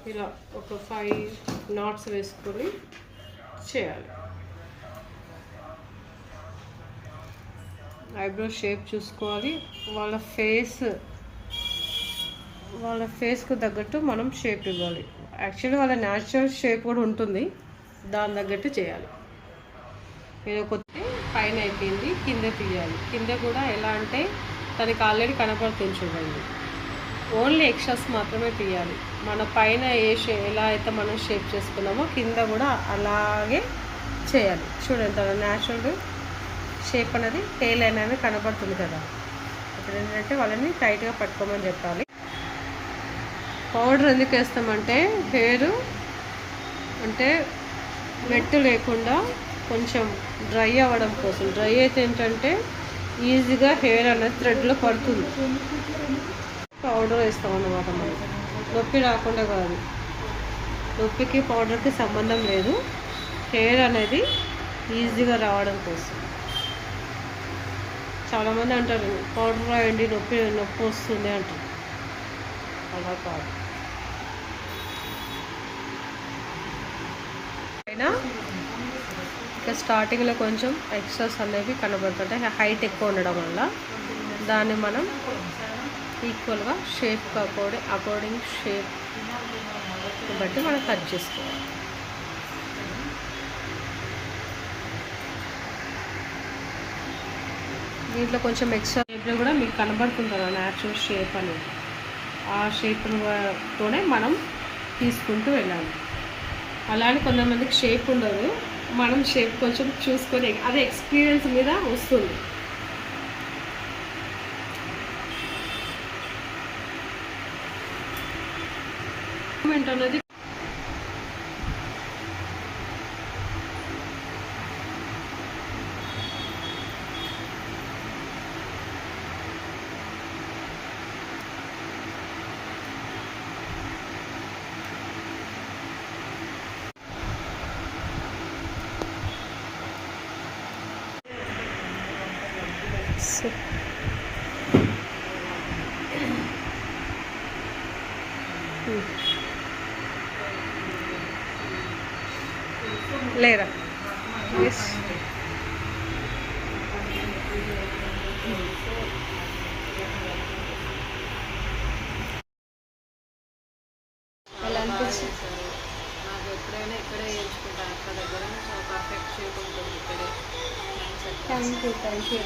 ఇలా ఒక 5 knots వేసుకొని చేయాలి. ఐబ్రో షేప్ చూసుకోవాలి. వాళ్ళ ఫేస్కు తగ్గట్టు మనం షేప్ ఇవ్వాలి. యాక్చువల్లీ వాళ్ళ న్యాచురల్ షేప్ కూడా ఉంటుంది, దాని తగ్గట్టు చేయాలి. ఏదో కొత్త పైన అయిపోయింది, కింద తీయాలి. కింద కూడా ఎలా అంటే తనకి ఆల్రెడీ కనపడుతుంది చూడండి, ఓన్లీ ఎక్స్ట్రాస్ మాత్రమే తీయాలి. మన పైన ఎలా అయితే మనం షేప్ చేసుకున్నామో కింద కూడా అలాగే చేయాలి. చూడండి తన న్యాచురల్ షేప్ అనేది టేల్ అనేది కనపడుతుంది కదా. ఇప్పుడు ఏంటంటే వాళ్ళని టైట్గా పట్టుకోమని చెప్పాలి. పౌడర్ ఎందుకు వేస్తామంటే హెయిర్ అంటే వెట్ లేకుండా కొంచెం డ్రై అవ్వడం కోసం. డ్రై అయితే ఏంటంటే ఈజీగా హెయిర్ అనేది థ్రెడ్లో పడుతుంది. పౌడర్ వేస్తాం అన్నమాట. మనం నొప్పి రాకుండా కాదు, నొప్పికి పౌడర్కి సంబంధం లేదు, హెయిర్ అనేది ఈజీగా రావడం కోసం. చాలామంది అంటారు పౌడర్ రాయండి నొప్పి వస్తుంది అంటారు. అలా కాదు. అయినా ఇక స్టార్టింగ్లో కొంచెం ఎక్స్ట్రాస్ అనేవి కనబడుతుంటాయి, హైట్ ఎక్కువ ఉండడం వల్ల. దాన్ని మనం ఈక్వల్గా షేప్ అకార్డింగ్ షేప్ బట్టి మనం కట్ చేసుకోవాలి. దీంట్లో కొంచెం ఎక్స్ట్రా షేప్లో కూడా మీకు కనబడుతుంది కదా న్యాచురల్ షేప్ అనేది. ఆ షేప్తోనే మనం తీసుకుంటూ వెళ్ళాలి. అలానే కొంతమందికి షేప్ ఉండదు, మనం షేప్ కొంచెం చూసుకొని అదే ఎక్స్పీరియన్స్ మీద వస్తుంది. అనేది లేరా ఎస్ ఎలా అనిపించింది? నాకు ఎప్పుడైనా ఇక్కడే ఎంచుకుంటాను, అక్కడ దగ్గర పర్ఫెక్ట్ షేప్ ఉంటుంది ఇక్కడే. Thank you.